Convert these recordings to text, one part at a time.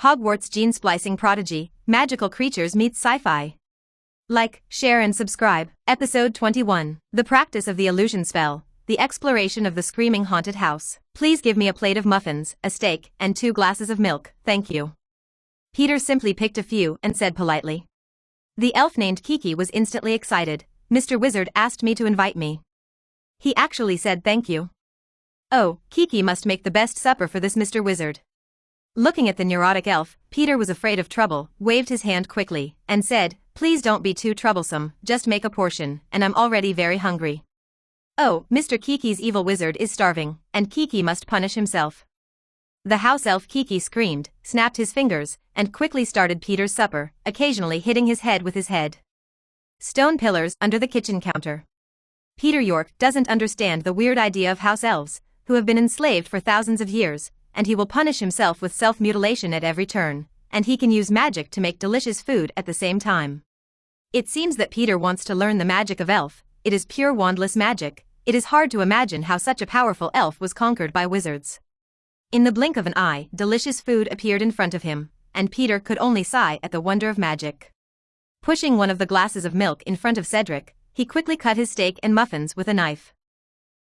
Hogwarts Gene-Splicing Prodigy, Magical Creatures Meets Sci-Fi. Like, share and subscribe. Episode 21. The Practice of the Illusion Spell, the Exploration of the Screaming Haunted House. Please give me a plate of muffins, a steak, and 2 glasses of milk, thank you. Peter simply picked a few and said politely. The elf named Kiki was instantly excited. Mr. Wizard asked me to invite me. He actually said thank you. Oh, Kiki must make the best supper for this Mr. Wizard. Looking at the neurotic elf, Peter was afraid of trouble, waved his hand quickly, and said, "Please don't be too troublesome, just make a portion, and I'm already very hungry." Oh, Mr. Kiki's evil wizard is starving, and Kiki must punish himself. The house elf Kiki screamed, snapped his fingers, and quickly started Peter's supper, occasionally hitting his head with his head. Stone pillars under the kitchen counter. Peter York doesn't understand the weird idea of house elves, who have been enslaved for thousands of years, and he will punish himself with self-mutilation at every turn, and he can use magic to make delicious food at the same time. It seems that Peter wants to learn the magic of elf. It is pure wandless magic. It is hard to imagine how such a powerful elf was conquered by wizards. In the blink of an eye, delicious food appeared in front of him, and Peter could only sigh at the wonder of magic. Pushing one of the glasses of milk in front of Cedric, he quickly cut his steak and muffins with a knife.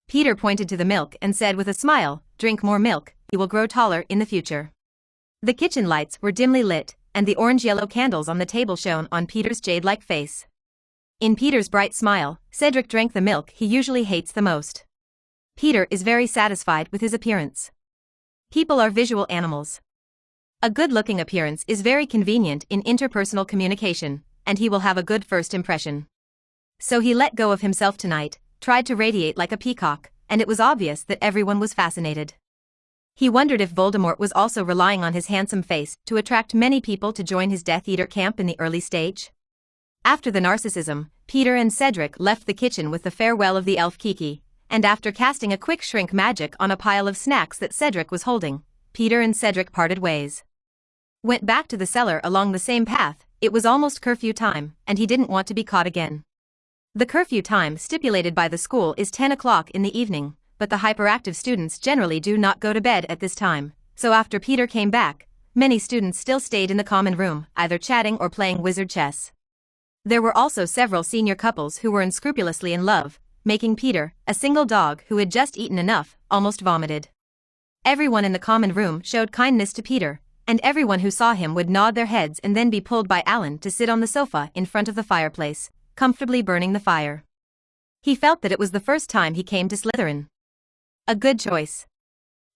Peter pointed to the milk and said with a smile, "Drink more milk, you will grow taller in the future." The kitchen lights were dimly lit, and the orange-yellow candles on the table shone on Peter's jade-like face. In Peter's bright smile, Cedric drank the milk he usually hates the most. Peter is very satisfied with his appearance. People are visual animals. A good-looking appearance is very convenient in interpersonal communication, and he will have a good first impression. So he let go of himself tonight, tried to radiate like a peacock, and it was obvious that everyone was fascinated. He wondered if Voldemort was also relying on his handsome face to attract many people to join his Death Eater camp in the early stage. After the narcissism, Peter and Cedric left the kitchen with the farewell of the elf Kiki, and after casting a quick shrink magic on a pile of snacks that Cedric was holding, Peter and Cedric parted ways. Went back to the cellar along the same path. It was almost curfew time, and he didn't want to be caught again. The curfew time stipulated by the school is 10 o'clock in the evening, but the hyperactive students generally do not go to bed at this time, so after Peter came back, many students still stayed in the common room, either chatting or playing wizard chess. There were also several senior couples who were unscrupulously in love, making Peter, a single dog who had just eaten enough, almost vomited. Everyone in the common room showed kindness to Peter, and everyone who saw him would nod their heads and then be pulled by Alan to sit on the sofa in front of the fireplace, comfortably burning the fire. He felt that it was the first time he came to Slytherin. A good choice.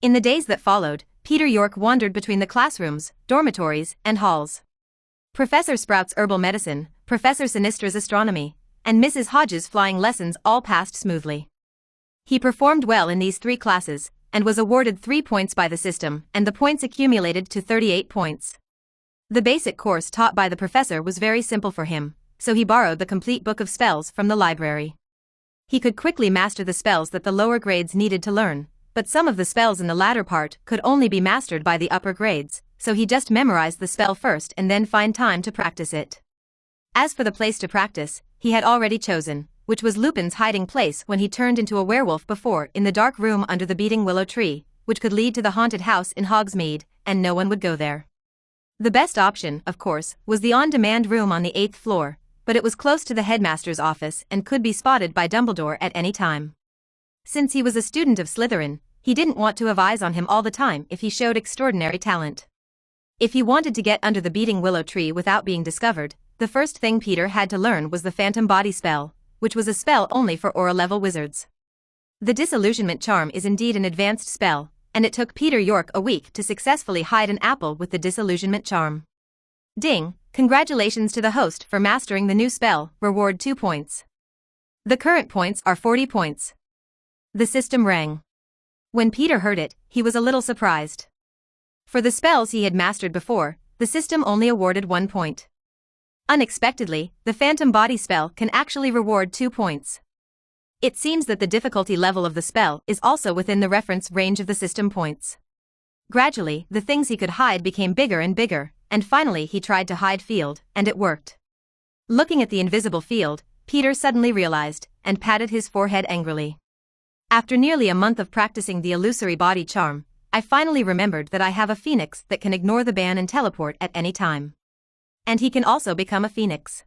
In the days that followed, Peter York wandered between the classrooms, dormitories, and halls. Professor Sprout's herbal medicine, Professor Sinistra's astronomy, and Mrs. Hodges' flying lessons all passed smoothly. He performed well in these 3 classes, and was awarded 3 points by the system, and the points accumulated to 38 points. The basic course taught by the professor was very simple for him, so he borrowed the complete book of spells from the library. He could quickly master the spells that the lower grades needed to learn, but some of the spells in the latter part could only be mastered by the upper grades, so he just memorized the spell first and then find time to practice it. As for the place to practice, he had already chosen, which was Lupin's hiding place when he turned into a werewolf before, in the dark room under the beating willow tree, which could lead to the haunted house in Hogsmeade, and no one would go there. The best option, of course, was the on-demand room on the 8th floor, but it was close to the headmaster's office and could be spotted by Dumbledore at any time. Since he was a student of Slytherin, he didn't want to have eyes on him all the time if he showed extraordinary talent. If he wanted to get under the beating willow tree without being discovered, the first thing Peter had to learn was the Phantom Body spell, which was a spell only for aura-level wizards. The disillusionment charm is indeed an advanced spell, and it took Peter York a week to successfully hide an apple with the disillusionment charm. Ding! Congratulations to the host for mastering the new spell, reward 2 points. The current points are 40 points. The system rang. When Peter heard it, he was a little surprised. For the spells he had mastered before, the system only awarded 1 point. Unexpectedly, the Phantom Body spell can actually reward 2 points. It seems that the difficulty level of the spell is also within the reference range of the system points. Gradually, the things he could hide became bigger and bigger, and finally he tried to hide field, and it worked. Looking at the invisible field, Peter suddenly realized, and patted his forehead angrily. After nearly a month of practicing the illusory body charm, I finally remembered that I have a phoenix that can ignore the ban and teleport at any time. And he can also become a phoenix.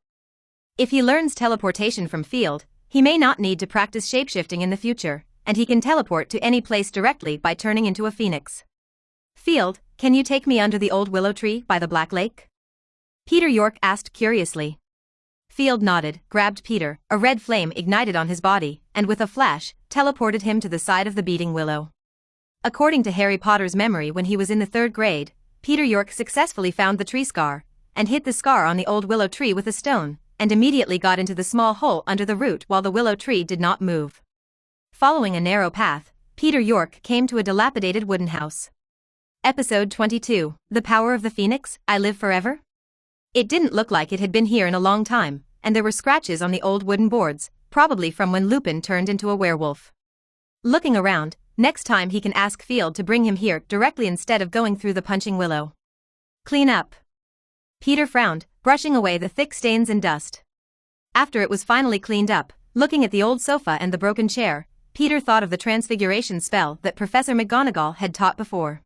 If he learns teleportation from Field, he may not need to practice shapeshifting in the future, and he can teleport to any place directly by turning into a phoenix. Field, can you take me under the old willow tree by the Black Lake? Peter York asked curiously. Field nodded, grabbed Peter, a red flame ignited on his body, and with a flash, teleported him to the side of the beating willow. According to Harry Potter's memory when he was in the 3rd grade, Peter York successfully found the tree scar, and hit the scar on the old willow tree with a stone, and immediately got into the small hole under the root while the willow tree did not move. Following a narrow path, Peter York came to a dilapidated wooden house. Episode 22, The Power of the Phoenix, I Live Forever? It didn't look like it had been here in a long time, and there were scratches on the old wooden boards, probably from when Lupin turned into a werewolf. Looking around, next time he can ask Field to bring him here directly instead of going through the punching willow. Clean up. Peter frowned, brushing away the thick stains and dust. After it was finally cleaned up, looking at the old sofa and the broken chair, Peter thought of the transfiguration spell that Professor McGonagall had taught before.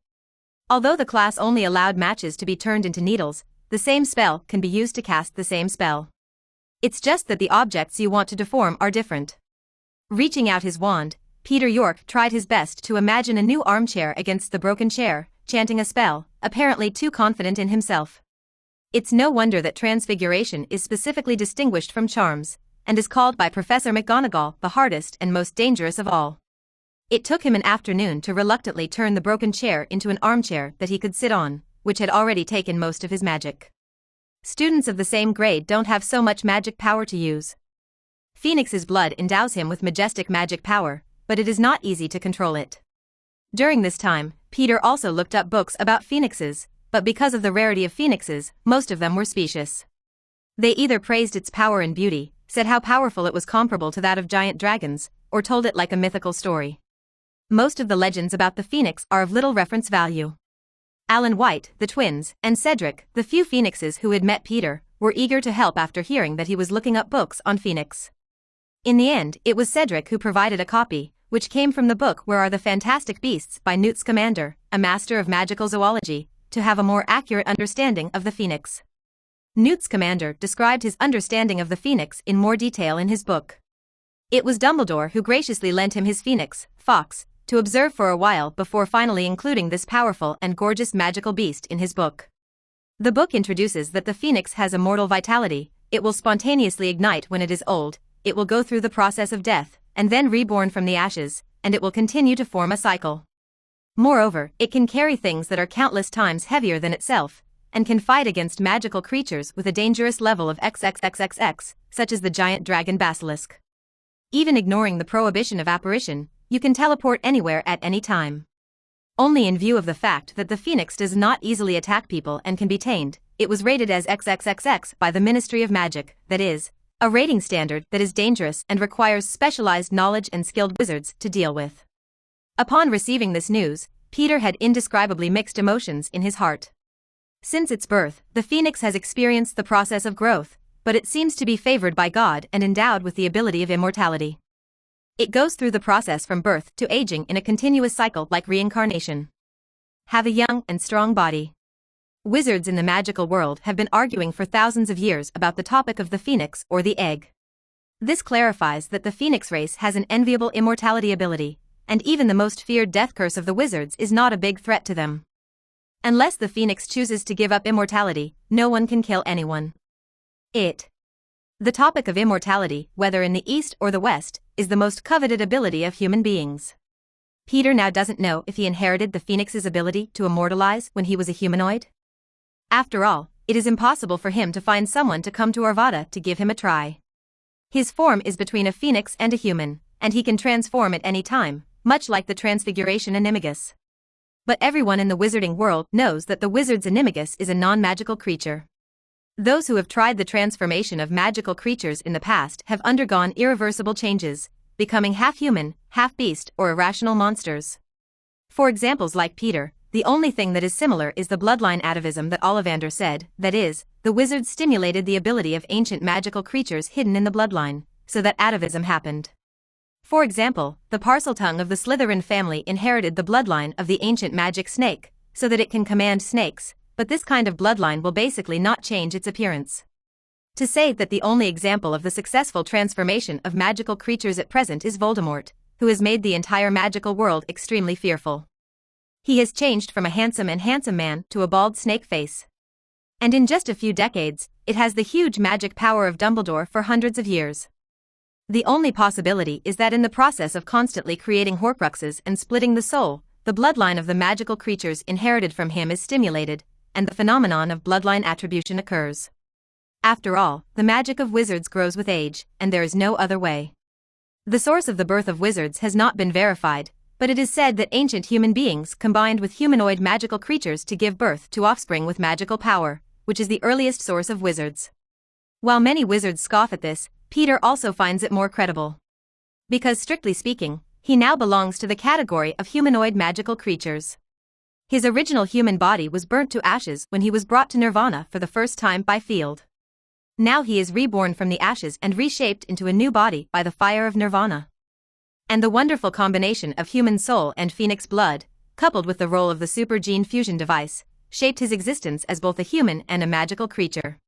Although the class only allowed matches to be turned into needles, the same spell can be used to cast the same spell. It's just that the objects you want to deform are different. Reaching out his wand, Peter York tried his best to imagine a new armchair against the broken chair, chanting a spell, apparently too confident in himself. It's no wonder that transfiguration is specifically distinguished from charms, and is called by Professor McGonagall the hardest and most dangerous of all. It took him an afternoon to reluctantly turn the broken chair into an armchair that he could sit on, which had already taken most of his magic. Students of the same grade don't have so much magic power to use. Phoenix's blood endows him with majestic magic power, but it is not easy to control it. During this time, Peter also looked up books about phoenixes, but because of the rarity of phoenixes, most of them were specious. They either praised its power and beauty, said how powerful it was comparable to that of giant dragons, or told it like a mythical story. Most of the legends about the phoenix are of little reference value. Alan White, the twins, and Cedric, the few phoenixes who had met Peter, were eager to help after hearing that he was looking up books on phoenix. In the end, it was Cedric who provided a copy, which came from the book Where Are the Fantastic Beasts by Newt Scamander, a master of magical zoology, to have a more accurate understanding of the phoenix. Newt Scamander described his understanding of the phoenix in more detail in his book. It was Dumbledore who graciously lent him his phoenix, Fox, to observe for a while before finally including this powerful and gorgeous magical beast in his book. The book introduces that the phoenix has immortal vitality, it will spontaneously ignite when it is old, it will go through the process of death, and then reborn from the ashes, and it will continue to form a cycle. Moreover, it can carry things that are countless times heavier than itself, and can fight against magical creatures with a dangerous level of XXXXX, such as the giant dragon Basilisk. Even ignoring the prohibition of apparition, you can teleport anywhere at any time. Only in view of the fact that the phoenix does not easily attack people and can be tamed, it was rated as XXXX by the Ministry of Magic, that is, a rating standard that is dangerous and requires specialized knowledge and skilled wizards to deal with. Upon receiving this news, Peter had indescribably mixed emotions in his heart. Since its birth, the phoenix has experienced the process of growth, but it seems to be favored by God and endowed with the ability of immortality. It goes through the process from birth to aging in a continuous cycle like reincarnation. Have a young and strong body. Wizards in the magical world have been arguing for thousands of years about the topic of the phoenix or the egg. This clarifies that the phoenix race has an enviable immortality ability, and even the most feared death curse of the wizards is not a big threat to them. Unless the phoenix chooses to give up immortality, no one can kill anyone. The topic of immortality, whether in the East or the West, is the most coveted ability of human beings. Peter now doesn't know if he inherited the phoenix's ability to immortalize when he was a humanoid. After all, it is impossible for him to find someone to come to Arvada to give him a try. His form is between a phoenix and a human, and he can transform at any time, much like the transfiguration animagus. But everyone in the wizarding world knows that the wizard's animagus is a non-magical creature. Those who have tried the transformation of magical creatures in the past have undergone irreversible changes, becoming half-human, half-beast or irrational monsters. For examples like Peter, the only thing that is similar is the bloodline atavism that Ollivander said, that is, the wizards stimulated the ability of ancient magical creatures hidden in the bloodline, so that atavism happened. For example, the Parseltongue of the Slytherin family inherited the bloodline of the ancient magic snake, so that it can command snakes, but this kind of bloodline will basically not change its appearance. To say that the only example of the successful transformation of magical creatures at present is Voldemort, who has made the entire magical world extremely fearful. He has changed from a handsome man to a bald snake face. And in just a few decades, it has the huge magic power of Dumbledore for hundreds of years. The only possibility is that in the process of constantly creating Horcruxes and splitting the soul, the bloodline of the magical creatures inherited from him is stimulated, and the phenomenon of bloodline attribution occurs. After all, the magic of wizards grows with age, and there is no other way. The source of the birth of wizards has not been verified, but it is said that ancient human beings combined with humanoid magical creatures to give birth to offspring with magical power, which is the earliest source of wizards. While many wizards scoff at this, Peter also finds it more credible. Because strictly speaking, he now belongs to the category of humanoid magical creatures. His original human body was burnt to ashes when he was brought to Nirvana for the first time by Field. Now he is reborn from the ashes and reshaped into a new body by the fire of Nirvana. And the wonderful combination of human soul and phoenix blood, coupled with the role of the super gene fusion device, shaped his existence as both a human and a magical creature.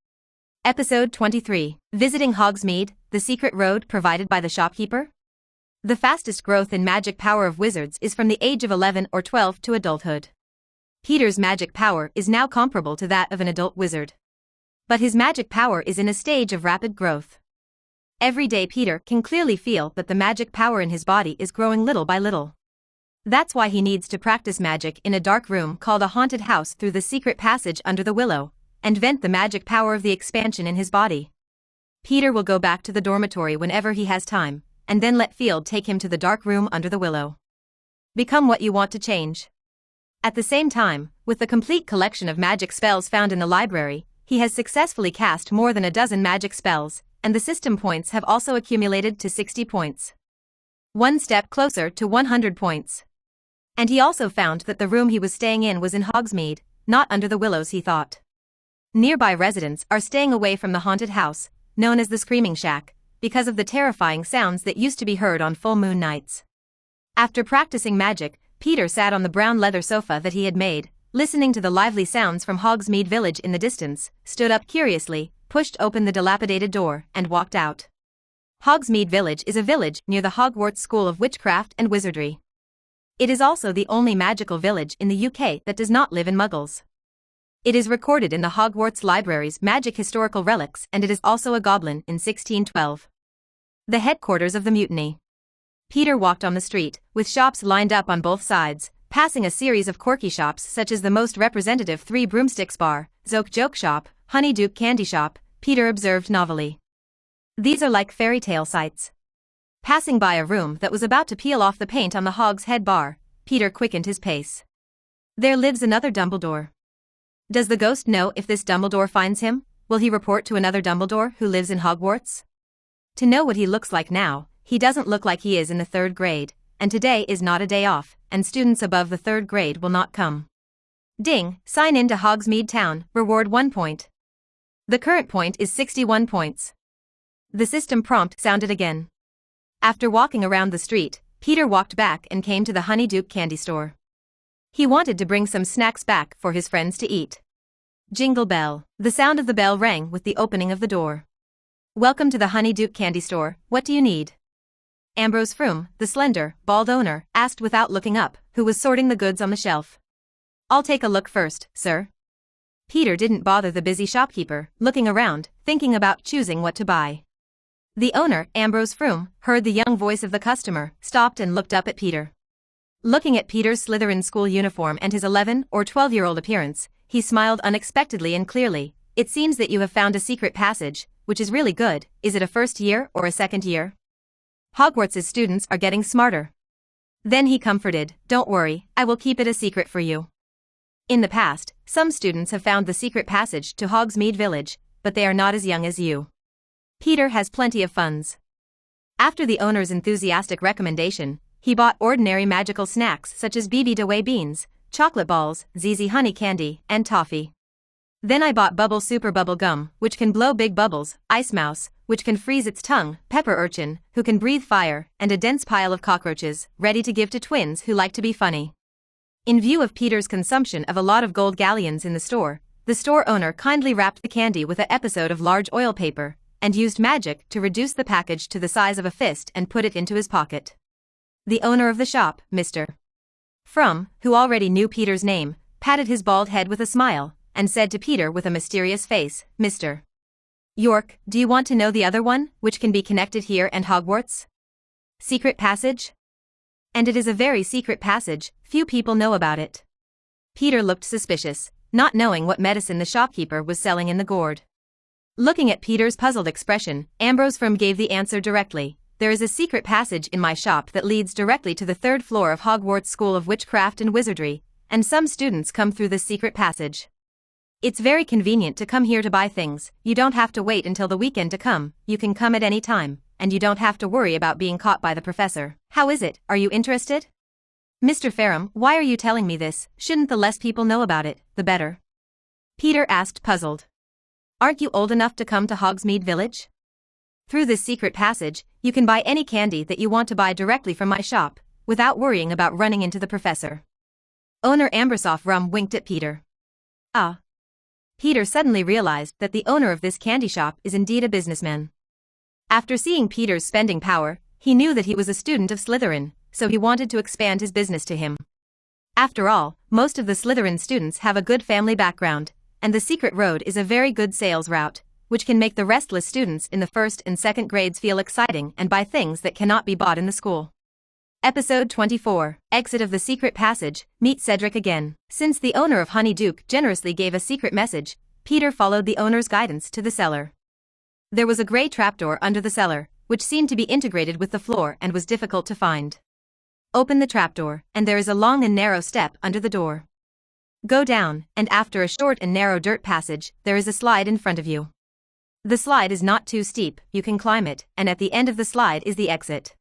Episode 23. Visiting Hogsmeade, the secret road provided by the shopkeeper? The fastest growth in magic power of wizards is from the age of 11 or 12 to adulthood. Peter's magic power is now comparable to that of an adult wizard. But his magic power is in a stage of rapid growth. Every day Peter can clearly feel that the magic power in his body is growing little by little. That's why he needs to practice magic in a dark room called a haunted house through the secret passage under the willow, and vent the magic power of the expansion in his body. Peter will go back to the dormitory whenever he has time, and then let Field take him to the dark room under the willow. Become what you want to change. At the same time, with the complete collection of magic spells found in the library, he has successfully cast more than a dozen magic spells, and the system points have also accumulated to 60 points. One step closer to 100 points. And he also found that the room he was staying in was in Hogsmeade, not under the willows he thought. Nearby residents are staying away from the haunted house, known as the Screaming Shack, because of the terrifying sounds that used to be heard on full moon nights. After practicing magic, Peter sat on the brown leather sofa that he had made, listening to the lively sounds from Hogsmeade Village in the distance, stood up curiously, pushed open the dilapidated door, and walked out. Hogsmeade Village is a village near the Hogwarts School of Witchcraft and Wizardry. It is also the only magical village in the UK that does not live in Muggles. It is recorded in the Hogwarts Library's Magic Historical Relics, and it is also a goblin in 1612. The headquarters of the mutiny. Peter walked on the street, with shops lined up on both sides, passing a series of quirky shops such as the most representative Three Broomsticks Bar, Zoke Joke Shop, Honeyduke Candy Shop, Peter observed novelly. These are like fairy tale sights. Passing by a room that was about to peel off the paint on the Hog's Head bar, Peter quickened his pace. There lives another Dumbledore. Does the ghost know if this Dumbledore finds him? Will he report to another Dumbledore who lives in Hogwarts? To know what he looks like now, he doesn't look like he is in the 3rd grade, and today is not a day off, and students above the 3rd grade will not come. Ding, sign in to Hogsmeade Town, reward 1 point. The current point is 61 points. The system prompt sounded again. After walking around the street, Peter walked back and came to the Honeyduke candy store. He wanted to bring some snacks back for his friends to eat. Jingle bell. The sound of the bell rang with the opening of the door. Welcome to the Honeyduke candy store, what do you need? Ambrose Froom, the slender, bald owner, asked without looking up, who was sorting the goods on the shelf. I'll take a look first, sir. Peter didn't bother the busy shopkeeper, looking around, thinking about choosing what to buy. The owner, Ambrose Froom, heard the young voice of the customer, stopped and looked up at Peter. Looking at Peter's Slytherin school uniform and his 11 or 12-year-old appearance, he smiled unexpectedly and clearly. It seems that you have found a secret passage, which is really good. Is it a first year or a second year? Hogwarts' students are getting smarter. Then he comforted, don't worry, I will keep it a secret for you. In the past, some students have found the secret passage to Hogsmeade Village, but they are not as young as you. Peter has plenty of funds. After the owner's enthusiastic recommendation, he bought ordinary magical snacks such as BB Dewey beans, chocolate balls, ZZ honey candy, and toffee. Then I bought Bubble Super Bubble Gum, which can blow big bubbles, Ice Mouse, which can freeze its tongue, Pepper Urchin, who can breathe fire, and a dense pile of cockroaches, ready to give to twins who like to be funny. In view of Peter's consumption of a lot of gold galleons in the store owner kindly wrapped the candy with an episode of large oil paper, and used magic to reduce the package to the size of a fist and put it into his pocket. The owner of the shop, Mr. From, who already knew Peter's name, patted his bald head with a smile, and said to Peter with a mysterious face, "Mr. York, do you want to know the other one, which can be connected here and Hogwarts? Secret passage? And it is a very secret passage, few people know about it." Peter looked suspicious, not knowing what medicine the shopkeeper was selling in the gourd. Looking at Peter's puzzled expression, Ambrose From gave the answer directly. "There is a secret passage in my shop that leads directly to the 3rd floor of Hogwarts School of Witchcraft and Wizardry, and some students come through this secret passage. It's very convenient to come here to buy things, you don't have to wait until the weekend to come, you can come at any time, and you don't have to worry about being caught by the professor. How is it, are you interested?" "Mr. Ferrum, why are you telling me this? Shouldn't the less people know about it, the better?" Peter asked, puzzled. "Aren't you old enough to come to Hogsmeade Village? Through this secret passage, you can buy any candy that you want to buy directly from my shop, without worrying about running into the professor." Owner Ambrose From winked at Peter. Ah. Peter suddenly realized that the owner of this candy shop is indeed a businessman. After seeing Peter's spending power, he knew that he was a student of Slytherin, so he wanted to expand his business to him. After all, most of the Slytherin students have a good family background, and the secret road is a very good sales route, which can make the restless students in the 1st and 2nd grades feel exciting and buy things that cannot be bought in the school. Episode 24, Exit of the Secret Passage, Meet Cedric again. Since the owner of Honeyduke generously gave a secret message, Peter followed the owner's guidance to the cellar. There was a grey trapdoor under the cellar, which seemed to be integrated with the floor and was difficult to find. Open the trapdoor, and there is a long and narrow step under the door. Go down, and after a short and narrow dirt passage, there is a slide in front of you. The slide is not too steep, you can climb it, and at the end of the slide is the exit.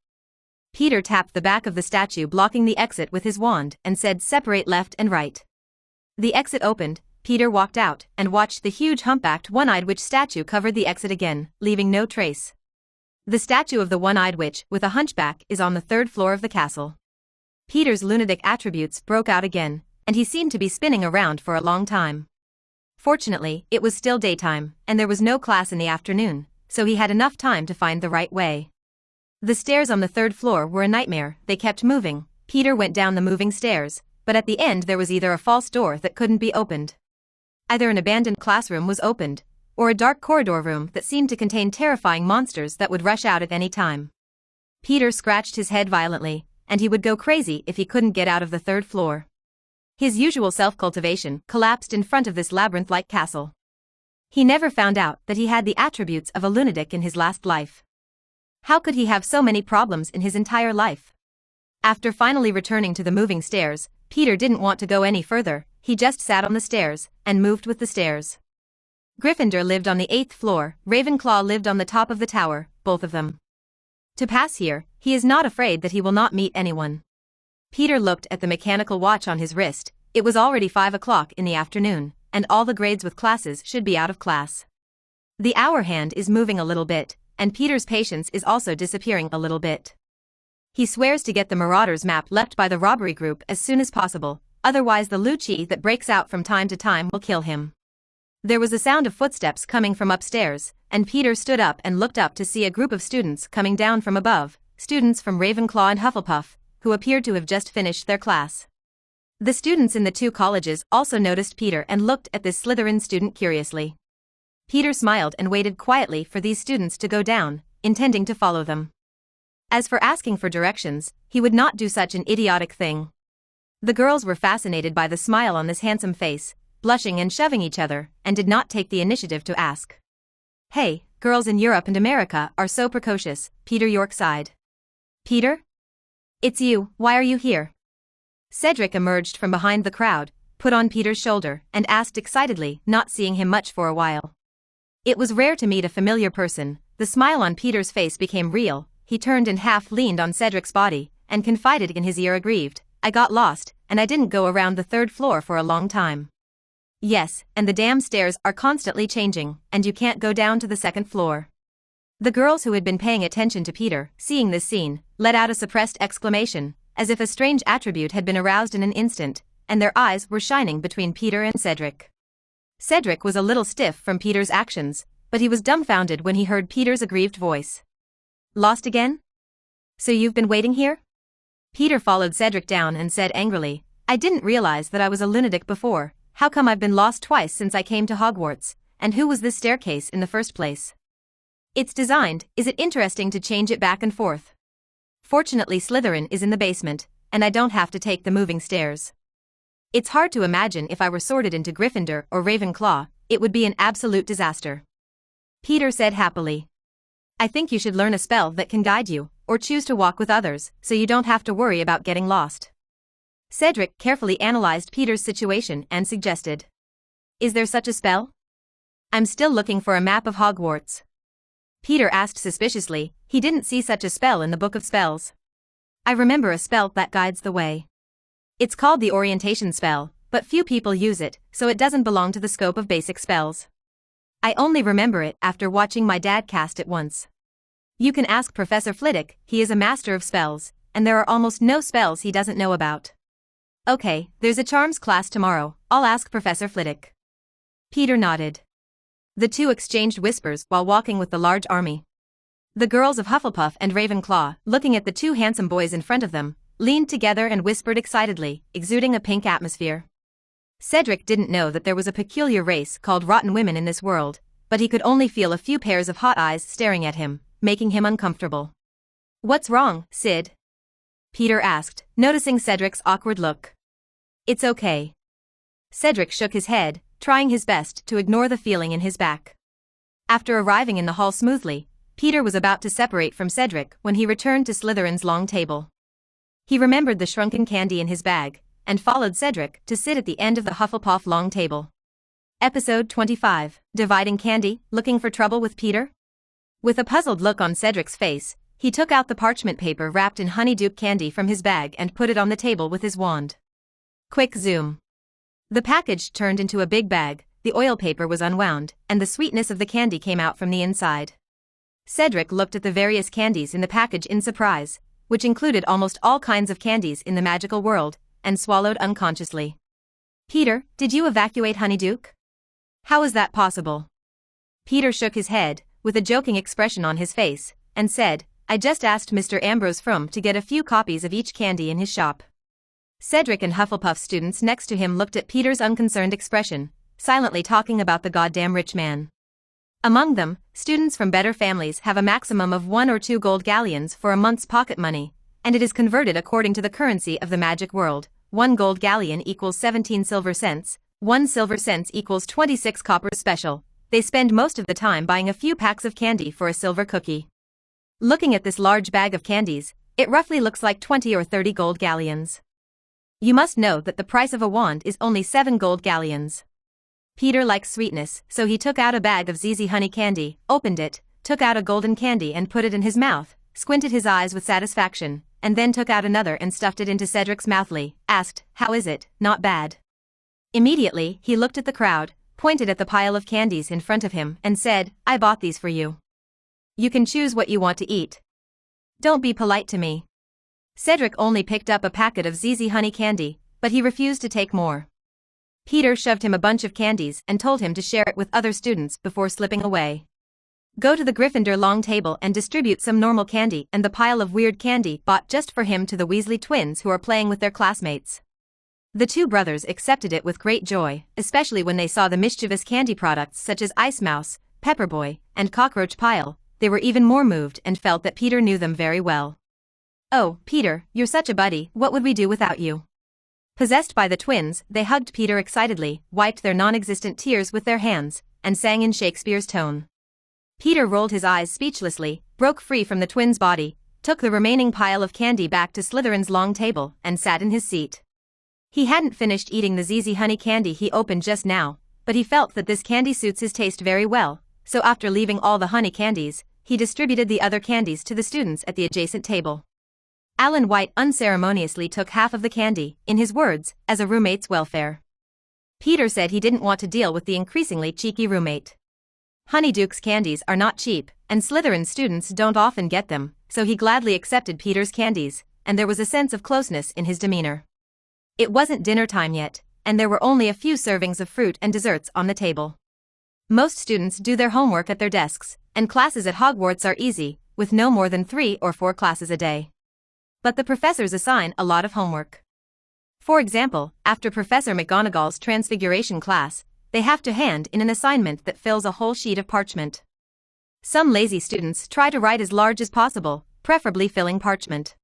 Peter tapped the back of the statue blocking the exit with his wand and said, "Separate left and right." The exit opened, Peter walked out and watched the huge humpbacked one-eyed witch statue cover the exit again, leaving no trace. The statue of the one-eyed witch with a hunchback is on the 3rd floor of the castle. Peter's lunatic attributes broke out again, and he seemed to be spinning around for a long time. Fortunately, it was still daytime, and there was no class in the afternoon, so he had enough time to find the right way. The stairs on the 3rd floor were a nightmare, they kept moving. Peter went down the moving stairs, but at the end there was either a false door that couldn't be opened. Either an abandoned classroom was opened, or a dark corridor room that seemed to contain terrifying monsters that would rush out at any time. Peter scratched his head violently, and he would go crazy if he couldn't get out of the 3rd floor. His usual self-cultivation collapsed in front of this labyrinth-like castle. He never found out that he had the attributes of a lunatic in his last life. How could he have so many problems in his entire life? After finally returning to the moving stairs, Peter didn't want to go any further, he just sat on the stairs, and moved with the stairs. Gryffindor lived on the 8th floor, Ravenclaw lived on the top of the tower, both of them. To pass here, he is not afraid that he will not meet anyone. Peter looked at the mechanical watch on his wrist, it was already 5 o'clock in the afternoon, and all the grades with classes should be out of class. The hour hand is moving a little bit, and Peter's patience is also disappearing a little bit. He swears to get the Marauders map left by the robbery group as soon as possible, otherwise the Lucci that breaks out from time to time will kill him. There was a sound of footsteps coming from upstairs, and Peter stood up and looked up to see a group of students coming down from above, students from Ravenclaw and Hufflepuff, who appeared to have just finished their class. The students in the 2 colleges also noticed Peter and looked at this Slytherin student curiously. Peter smiled and waited quietly for these students to go down, intending to follow them. As for asking for directions, he would not do such an idiotic thing. The girls were fascinated by the smile on this handsome face, blushing and shoving each other, and did not take the initiative to ask. "Hey, girls in Europe and America are so precocious," Peter York sighed. "Peter? It's you, why are you here?" Cedric emerged from behind the crowd, put on Peter's shoulder, and asked excitedly, not seeing him much for a while. It was rare to meet a familiar person, the smile on Peter's face became real, he turned and half leaned on Cedric's body, and confided in his ear aggrieved, "I got lost, and I didn't go around the 3rd floor for a long time." Yes, and the damn stairs are constantly changing, and you can't go down to the second floor. The girls who had been paying attention to Peter, seeing this scene, let out a suppressed exclamation, as if a strange attribute had been aroused in an instant, and their eyes were shining between Peter and Cedric. Cedric was a little stiff from Peter's actions, but he was dumbfounded when he heard Peter's aggrieved voice. Lost again? So you've been waiting here? Peter followed Cedric down and said angrily, I didn't realize that I was a lunatic before. How come I've been lost twice since I came to Hogwarts, and who was this staircase in the first place? It's designed, is it interesting to change it back and forth? Fortunately Slytherin is in the basement, and I don't have to take the moving stairs. It's hard to imagine if I were sorted into Gryffindor or Ravenclaw, it would be an absolute disaster. Peter said happily. I think you should learn a spell that can guide you, or choose to walk with others, so you don't have to worry about getting lost. Cedric carefully analyzed Peter's situation and suggested. Is there such a spell? I'm still looking for a map of Hogwarts. Peter asked suspiciously, he didn't see such a spell in the Book of Spells. I remember a spell that guides the way. It's called the orientation spell, but few people use it, so it doesn't belong to the scope of basic spells. I only remember it after watching my dad cast it once. You can ask Professor Flitwick, he is a master of spells, and there are almost no spells he doesn't know about. Okay, there's a charms class tomorrow, I'll ask Professor Flitwick. Peter nodded. The two exchanged whispers while walking with the large army. The girls of Hufflepuff and Ravenclaw, looking at the two handsome boys in front of them, leaned together and whispered excitedly, exuding a pink atmosphere. Cedric didn't know that there was a peculiar race called rotten women in this world, but he could only feel a few pairs of hot eyes staring at him, making him uncomfortable. What's wrong, Sid? Peter asked, noticing Cedric's awkward look. It's okay. Cedric shook his head, trying his best to ignore the feeling in his back. After arriving in the hall smoothly, Peter was about to separate from Cedric when he returned to Slytherin's long table. He remembered the shrunken candy in his bag, and followed Cedric to sit at the end of the Hufflepuff long table. Episode 25, Dividing Candy, Looking for Trouble with Peter? With a puzzled look on Cedric's face, he took out the parchment paper wrapped in honeydew candy from his bag and put it on the table with his wand. Quick zoom. The package turned into a big bag, the oil paper was unwound, and the sweetness of the candy came out from the inside. Cedric looked at the various candies in the package in surprise, which included almost all kinds of candies in the magical world, and swallowed unconsciously. Peter, did you evacuate Honeydew? How is that possible? Peter shook his head, with a joking expression on his face, and said, I just asked Mr. Ambrose Frum to get a few copies of each candy in his shop. Cedric and Hufflepuff students next to him looked at Peter's unconcerned expression, silently talking about the goddamn rich man. Among them, students from better families have a maximum of 1 or 2 gold galleons for a month's pocket money, and it is converted according to the currency of the magic world. 1 gold galleon equals 17 silver cents, 1 silver cents equals 26 coppers special. They spend most of the time buying a few packs of candy for a silver cookie. Looking at this large bag of candies, it roughly looks like 20 or 30 gold galleons. You must know that the price of a wand is only 7 gold galleons. Peter likes sweetness, so he took out a bag of ZZ honey candy, opened it, took out a golden candy and put it in his mouth, squinted his eyes with satisfaction, and then took out another and stuffed it into Cedric's mouthly, asked, How is it, not bad? Immediately, he looked at the crowd, pointed at the pile of candies in front of him, and said, I bought these for you. You can choose what you want to eat. Don't be polite to me. Cedric only picked up a packet of ZZ honey candy, but he refused to take more. Peter shoved him a bunch of candies and told him to share it with other students before slipping away. Go to the Gryffindor long table and distribute some normal candy and the pile of weird candy bought just for him to the Weasley twins who are playing with their classmates. The two brothers accepted it with great joy, especially when they saw the mischievous candy products such as Ice Mouse, Pepper Boy, and Cockroach Pile. They were even more moved and felt that Peter knew them very well. Oh, Peter, you're such a buddy, what would we do without you? Possessed by the twins, they hugged Peter excitedly, wiped their non-existent tears with their hands, and sang in Shakespeare's tone. Peter rolled his eyes speechlessly, broke free from the twins' body, took the remaining pile of candy back to Slytherin's long table, and sat in his seat. He hadn't finished eating the ZZ honey candy he opened just now, but he felt that this candy suits his taste very well, so after leaving all the honey candies, he distributed the other candies to the students at the adjacent table. Alan White unceremoniously took half of the candy, in his words, as a roommate's welfare. Peter said he didn't want to deal with the increasingly cheeky roommate. Honeydukes candies are not cheap, and Slytherin students don't often get them, so he gladly accepted Peter's candies, and there was a sense of closeness in his demeanor. It wasn't dinner time yet, and there were only a few servings of fruit and desserts on the table. Most students do their homework at their desks, and classes at Hogwarts are easy, with no more than 3 or 4 classes a day. But the professors assign a lot of homework. For example, after Professor McGonagall's Transfiguration class, they have to hand in an assignment that fills a whole sheet of parchment. Some lazy students try to write as large as possible, preferably filling parchment.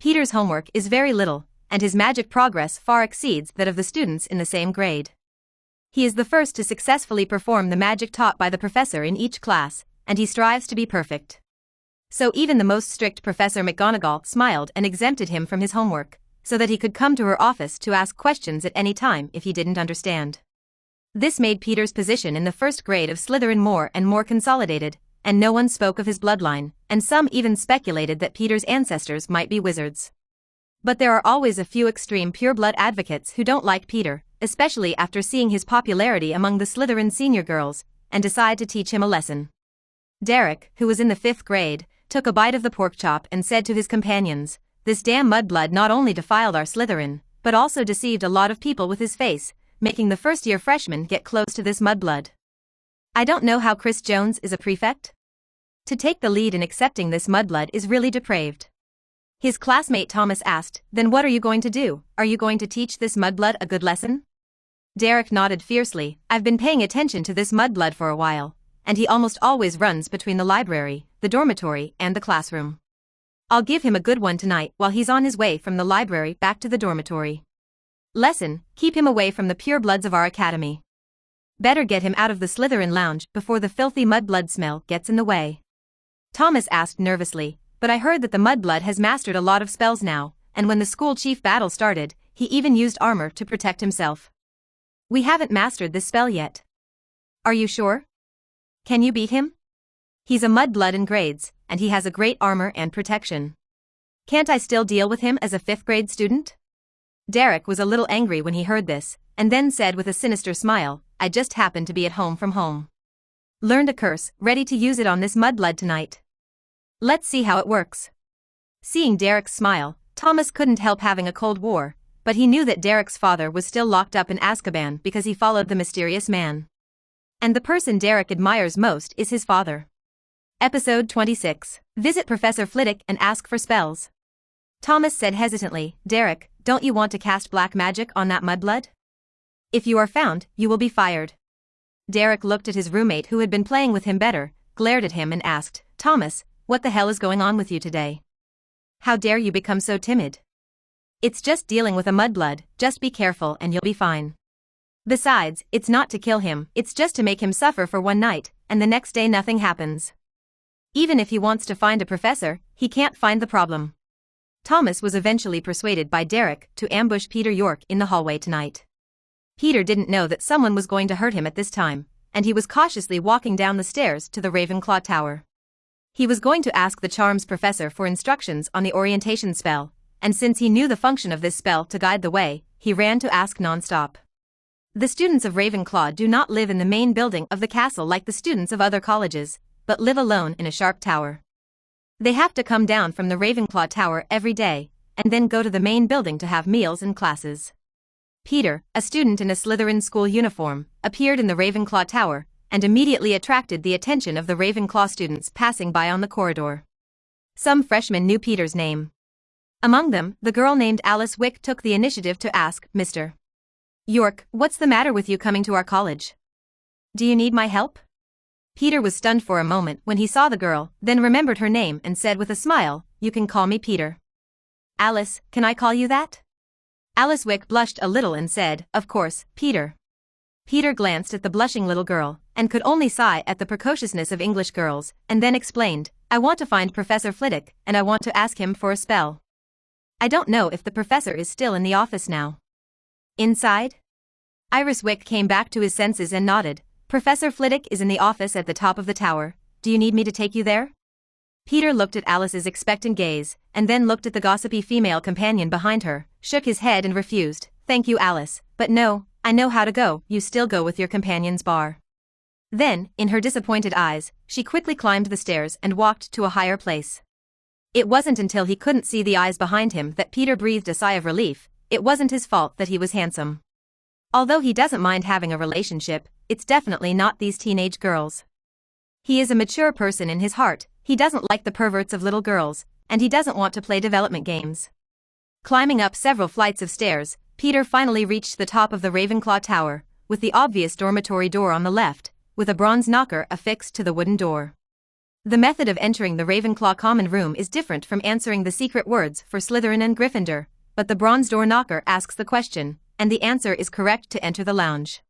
Peter's homework is very little, and his magic progress far exceeds that of the students in the same grade. He is the first to successfully perform the magic taught by the professor in each class, and he strives to be perfect. So even the most strict Professor McGonagall smiled and exempted him from his homework, so that he could come to her office to ask questions at any time if he didn't understand. This made Peter's position in the first grade of Slytherin more and more consolidated, and no one spoke of his bloodline, and some even speculated that Peter's ancestors might be wizards. But there are always a few extreme pureblood advocates who don't like Peter, especially after seeing his popularity among the Slytherin senior girls, and decide to teach him a lesson. Derek, who was in the 5th grade, took a bite of the pork chop and said to his companions, "This damn mudblood not only defiled our Slytherin, but also deceived a lot of people with his face, making the first-year freshmen get close to this mudblood. I don't know how Chris Jones is a prefect. To take the lead in accepting this mudblood is really depraved." His classmate Thomas asked, "Then what are you going to do? Are you going to teach this mudblood a good lesson?" Derek nodded fiercely. "I've been paying attention to this mudblood for a while, and he almost always runs between the library, the dormitory, and the classroom. I'll give him a good one tonight while he's on his way from the library back to the dormitory. Lesson: keep him away from the purebloods of our academy. Better get him out of the Slytherin lounge before the filthy mudblood smell gets in the way." Thomas asked nervously, "But I heard that the mudblood has mastered a lot of spells now, and when the school chief battle started, he even used armor to protect himself." "We haven't mastered this spell yet." "Are you sure? Can you beat him? He's a mudblood in grades, and he has a great armor and protection. Can't I still deal with him as a 5th grade student?" Derek was a little angry when he heard this, and then said with a sinister smile, "I just happened to be at home from home. Learned a curse, ready to use it on this mudblood tonight. Let's see how it works." Seeing Derek's smile, Thomas couldn't help having a cold war, but he knew that Derek's father was still locked up in Azkaban because he followed the mysterious man. And the person Derek admires most is his father. Episode 26. Visit Professor Flitwick and ask for spells. Thomas said hesitantly, "Derek, don't you want to cast black magic on that mudblood? If you are found, you will be fired." Derek looked at his roommate who had been playing with him better, glared at him and asked, "Thomas, what the hell is going on with you today? How dare you become so timid? It's just dealing with a mudblood, just be careful and you'll be fine. Besides, it's not to kill him, it's just to make him suffer for one night, and the next day nothing happens. Even if he wants to find a professor, he can't find the problem." Thomas was eventually persuaded by Derek to ambush Peter York in the hallway tonight. Peter didn't know that someone was going to hurt him at this time, and he was cautiously walking down the stairs to the Ravenclaw Tower. He was going to ask the Charms Professor for instructions on the orientation spell, and since he knew the function of this spell to guide the way, he ran to ask non-stop. The students of Ravenclaw do not live in the main building of the castle like the students of other colleges, but live alone in a sharp tower. They have to come down from the Ravenclaw Tower every day, and then go to the main building to have meals and classes. Peter, a student in a Slytherin school uniform, appeared in the Ravenclaw Tower, and immediately attracted the attention of the Ravenclaw students passing by on the corridor. Some freshmen knew Peter's name. Among them, the girl named Alice Wick took the initiative to ask, "Mr. York, what's the matter with you coming to our college? Do you need my help?" Peter was stunned for a moment when he saw the girl, then remembered her name and said with a smile, "You can call me Peter." "Alice, can I call you that?" Alice Wick blushed a little and said, "Of course, Peter." Peter glanced at the blushing little girl, and could only sigh at the precociousness of English girls, and then explained, "I want to find Professor Flitwick, and I want to ask him for a spell. I don't know if the professor is still in the office now." "Inside?" Iris Wick came back to his senses and nodded. "Professor Flitwick is in the office at the top of the tower. Do you need me to take you there?" Peter looked at Alice's expectant gaze, and then looked at the gossipy female companion behind her, shook his head and refused, "Thank you, Alice, but no, I know how to go, you still go with your companion's bar. Then, in her disappointed eyes, she quickly climbed the stairs and walked to a higher place. It wasn't until he couldn't see the eyes behind him that Peter breathed a sigh of relief. It wasn't his fault that he was handsome. Although he doesn't mind having a relationship, it's definitely not these teenage girls. He is a mature person in his heart, he doesn't like the perverts of little girls, and he doesn't want to play development games. Climbing up several flights of stairs, Peter finally reached the top of the Ravenclaw Tower, with the obvious dormitory door on the left, with a bronze knocker affixed to the wooden door. The method of entering the Ravenclaw common room is different from answering the secret words for Slytherin and Gryffindor, but the bronze door knocker asks the question, and the answer is correct to enter the lounge.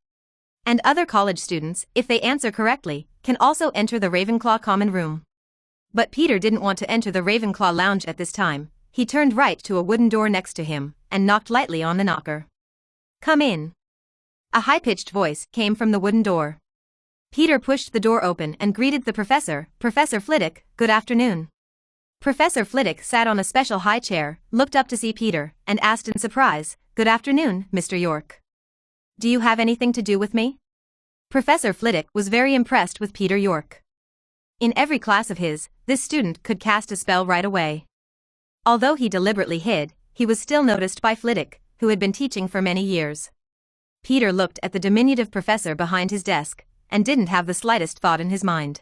And other college students, if they answer correctly, can also enter the Ravenclaw common room. But Peter didn't want to enter the Ravenclaw lounge at this time. He turned right to a wooden door next to him, and knocked lightly on the knocker. "Come in." A high-pitched voice came from the wooden door. Peter pushed the door open and greeted the professor, Professor Flitwick, "Good afternoon." Professor Flitwick sat on a special high chair, looked up to see Peter, and asked in surprise, "Good afternoon, Mr. York. Do you have anything to do with me?" Professor Flitwick was very impressed with Peter York. In every class of his, this student could cast a spell right away. Although he deliberately hid, he was still noticed by Flitwick, who had been teaching for many years. Peter looked at the diminutive professor behind his desk, and didn't have the slightest thought in his mind.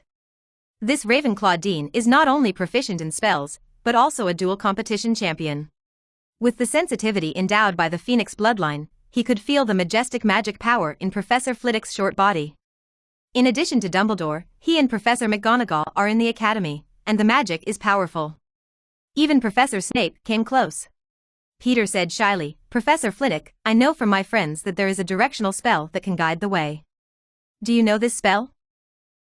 This Ravenclaw Dean is not only proficient in spells, but also a dual competition champion. With the sensitivity endowed by the Phoenix bloodline, he could feel the majestic magic power in Professor Flitwick's short body. In addition to Dumbledore, he and Professor McGonagall are in the academy, and the magic is powerful. Even Professor Snape came close. Peter said shyly, "Professor Flitwick, I know from my friends that there is a directional spell that can guide the way. Do you know this spell?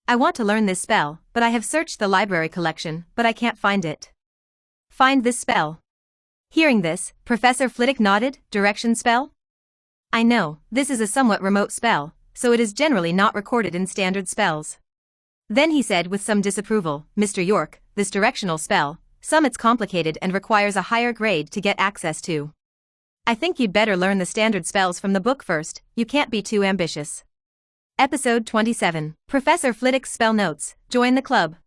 I want to learn this spell, but I have searched the library collection, but I can't find it." "Find this spell." Hearing this, Professor Flitwick nodded. "Direction spell? I know, this is a somewhat remote spell, so it is generally not recorded in standard spells." Then he said with some disapproval, "Mr. York, this directional spell, it's complicated and requires a higher grade to get access to. I think you'd better learn the standard spells from the book first, you can't be too ambitious." Episode 27, Professor Flitwick's Spell Notes, Join the Club.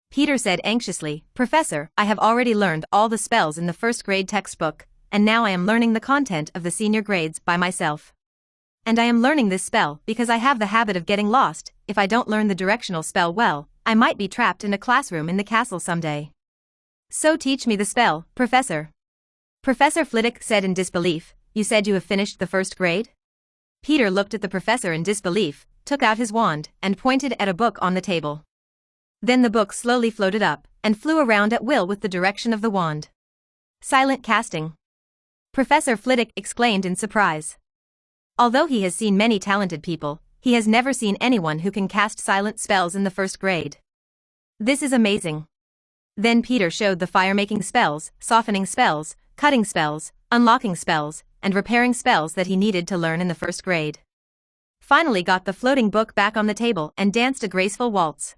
Peter said anxiously, "Professor, I have already learned all the spells in the first grade textbook, and now I am learning the content of the senior grades by myself. And I am learning this spell because I have the habit of getting lost. If I don't learn the directional spell well, I might be trapped in a classroom in the castle someday. So teach me the spell, Professor." Professor Flitwick said in disbelief, "You said you have finished the first grade?" Peter looked at the professor in disbelief, took out his wand, and pointed at a book on the table. Then the book slowly floated up, and flew around at will with the direction of the wand. "Silent casting!" Professor Flitwick exclaimed in surprise. Although he has seen many talented people, he has never seen anyone who can cast silent spells in the first grade. "This is amazing." Then Peter showed the fire-making spells, softening spells, cutting spells, unlocking spells, and repairing spells that he needed to learn in the first grade. Finally got the floating book back on the table and danced a graceful waltz.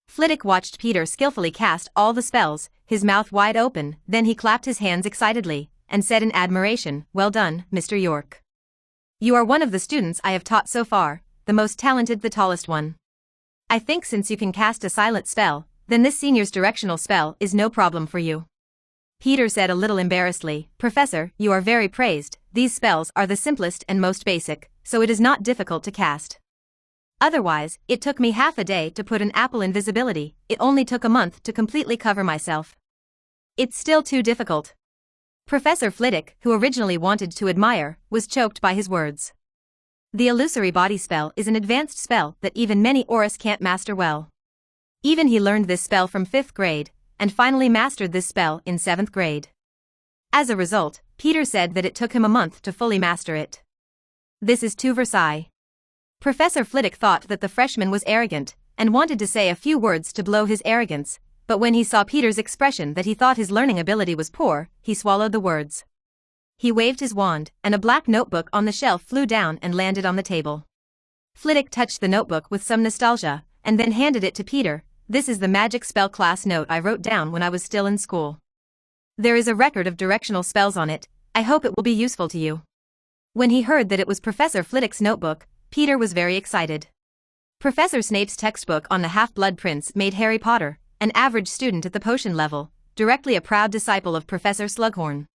Flitwick watched Peter skillfully cast all the spells, his mouth wide open, then he clapped his hands excitedly, and said in admiration, "Well done, Mr. York. You are one of the students I have taught so far, the most talented, the tallest one. I think since you can cast a silent spell, then this senior's directional spell is no problem for you." Peter said a little embarrassedly, "Professor, you are very praised, these spells are the simplest and most basic, so it is not difficult to cast. Otherwise, it took me half a day to put an apple invisibility, it only took a month to completely cover myself. It's still too difficult." Professor Flitwick, who originally wanted to admire, was choked by his words. The illusory body spell is an advanced spell that even many Aurors can't master well. Even he learned this spell from 5th grade, and finally mastered this spell in 7th grade. As a result, Peter said that it took him a month to fully master it. This is too Versailles. Professor Flitwick thought that the freshman was arrogant, and wanted to say a few words to blow his arrogance, but when he saw Peter's expression that he thought his learning ability was poor, he swallowed the words. He waved his wand, and a black notebook on the shelf flew down and landed on the table. Flitwick touched the notebook with some nostalgia, and then handed it to Peter. "This is the magic spell class note I wrote down when I was still in school. There is a record of directional spells on it, I hope it will be useful to you." When he heard that it was Professor Flitwick's notebook, Peter was very excited. Professor Snape's textbook on the Half-Blood Prince made Harry Potter, an average student at the potion level, directly a proud disciple of Professor Slughorn.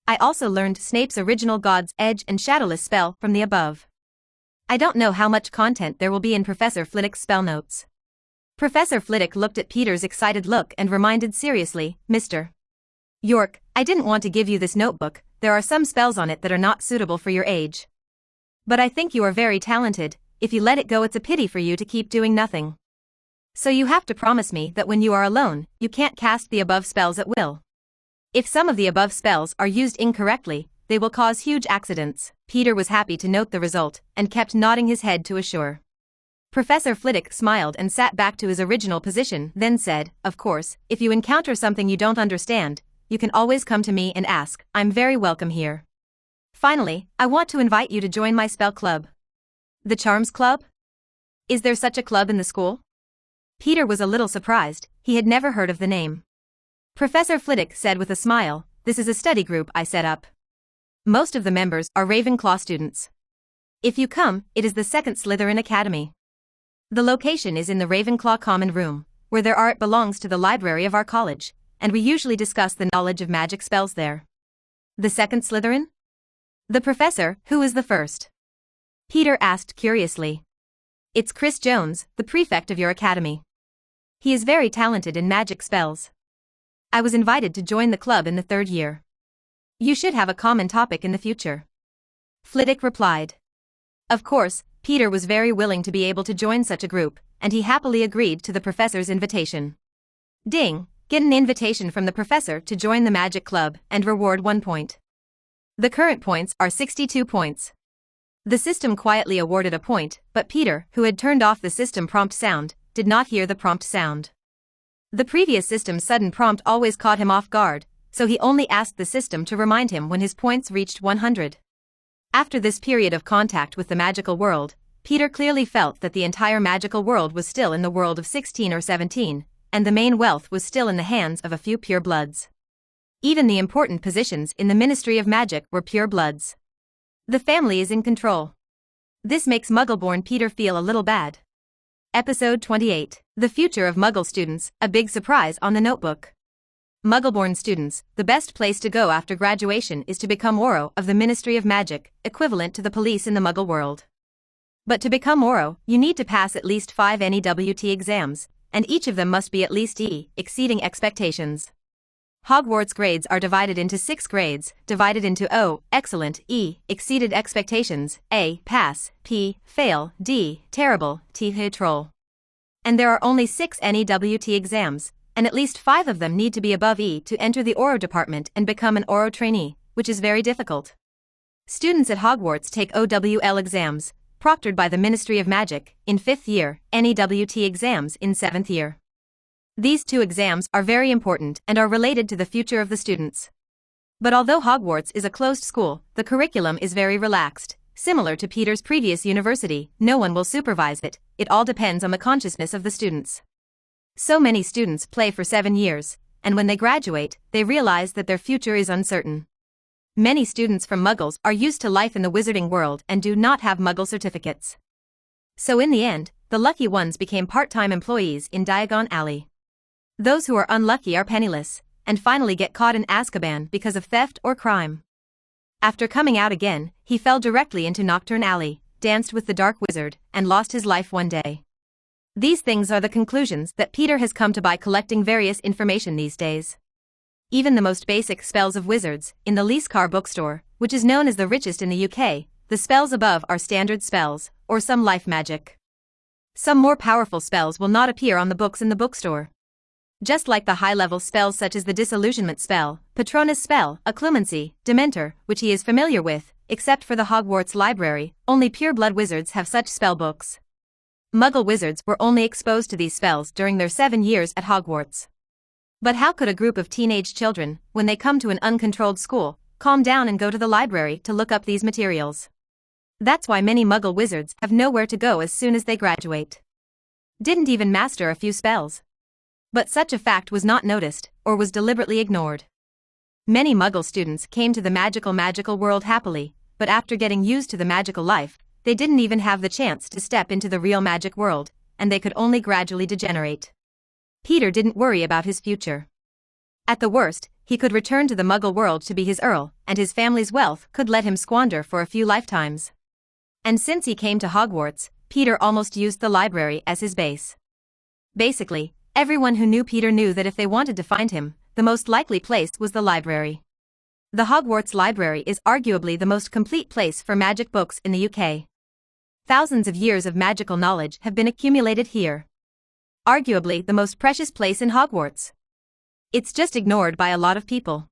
I also learned Snape's original God's Edge and Shadowless spell from the above. I don't know how much content there will be in Professor Flitwick's spell notes. Professor Flitwick looked at Peter's excited look and reminded seriously, Mr. York, I didn't want to give you this notebook, there are some spells on it that are not suitable for your age. But I think you are very talented, if you let it go it's a pity for you to keep doing nothing. So you have to promise me that when you are alone, you can't cast the above spells at will. If some of the above spells are used incorrectly, they will cause huge accidents. Peter was happy to note the result, and kept nodding his head to assure. Professor Flitwick smiled and sat back to his original position, then said, Of course, if you encounter something you don't understand, you can always come to me and ask, I'm very welcome here. Finally, I want to invite you to join my spell club. The Charms Club? Is there such a club in the school? Peter was a little surprised, he had never heard of the name. Professor Flitwick said with a smile, This is a study group I set up. Most of the members are Ravenclaw students. If you come, it is the second Slytherin Academy. The location is in the Ravenclaw Common Room, where their art belongs to the library of our college, and we usually discuss the knowledge of magic spells there. The second Slytherin? The professor, who is the first? Peter asked curiously. It's Chris Jones, the prefect of your academy. He is very talented in magic spells. I was invited to join the club in the third year. You should have a common topic in the future. Flitwick replied. Of course, Peter was very willing to be able to join such a group, and he happily agreed to the professor's invitation. Ding, get an invitation from the professor to join the magic club and reward 1 point. The current points are 62 points. The system quietly awarded a point, but Peter, who had turned off the system prompt sound, did not hear the prompt sound. The previous system's sudden prompt always caught him off guard, so he only asked the system to remind him when his points reached 100. After this period of contact with the magical world, Peter clearly felt that the entire magical world was still in the world of 16 or 17, and the main wealth was still in the hands of a few pure bloods. Even the important positions in the Ministry of Magic were pure bloods. The family is in control. This makes Muggle-born Peter feel a little bad. Episode 28. The future of Muggle students, a big surprise on the notebook. Muggle-born students, the best place to go after graduation is to become Oro of the Ministry of Magic, equivalent to the police in the Muggle world. But to become Oro, you need to pass at least 5 NEWT exams, and each of them must be at least E, exceeding expectations. Hogwarts grades are divided into 6 grades, divided into O, excellent, E, exceeded expectations, A, pass, P, fail, D, terrible, T, troll. And there are only 6 NEWT exams, and at least 5 of them need to be above E to enter the Oro department and become an Oro trainee, which is very difficult. Students at Hogwarts take OWL exams, proctored by the Ministry of Magic, in 5th year, NEWT exams in 7th year. These 2 exams are very important and are related to the future of the students. But although Hogwarts is a closed school, the curriculum is very relaxed. Similar to Peter's previous university, no one will supervise it, it all depends on the consciousness of the students. So many students play for 7 years, and when they graduate, they realize that their future is uncertain. Many students from Muggles are used to life in the wizarding world and do not have Muggle certificates. So in the end, the lucky ones became part-time employees in Diagon Alley. Those who are unlucky are penniless, and finally get caught in Azkaban because of theft or crime. After coming out again, he fell directly into Nocturne Alley, danced with the Dark Wizard, and lost his life one day. These things are the conclusions that Peter has come to by collecting various information these days. Even the most basic spells of wizards, in the Leescar bookstore, which is known as the richest in the UK, the spells above are standard spells, or some life magic. Some more powerful spells will not appear on the books in the bookstore. Just like the high-level spells such as the Disillusionment spell, Patronus spell, Occlumency, Dementor, which he is familiar with, except for the Hogwarts library, only pure-blood wizards have such spellbooks. Muggle wizards were only exposed to these spells during their 7 years at Hogwarts. But how could a group of teenage children, when they come to an uncontrolled school, calm down and go to the library to look up these materials? That's why many Muggle wizards have nowhere to go as soon as they graduate. Didn't even master a few spells. But such a fact was not noticed, or was deliberately ignored. Many Muggle students came to the magical world happily, but after getting used to the magical life, they didn't even have the chance to step into the real magic world, and they could only gradually degenerate. Peter didn't worry about his future. At the worst, he could return to the Muggle world to be his Earl, and his family's wealth could let him squander for a few lifetimes. And since he came to Hogwarts, Peter almost used the library as his base. Basically, everyone who knew Peter knew that if they wanted to find him, the most likely place was the library. The Hogwarts Library is arguably the most complete place for magic books in the UK. Thousands of years of magical knowledge have been accumulated here. Arguably the most precious place in Hogwarts. It's just ignored by a lot of people.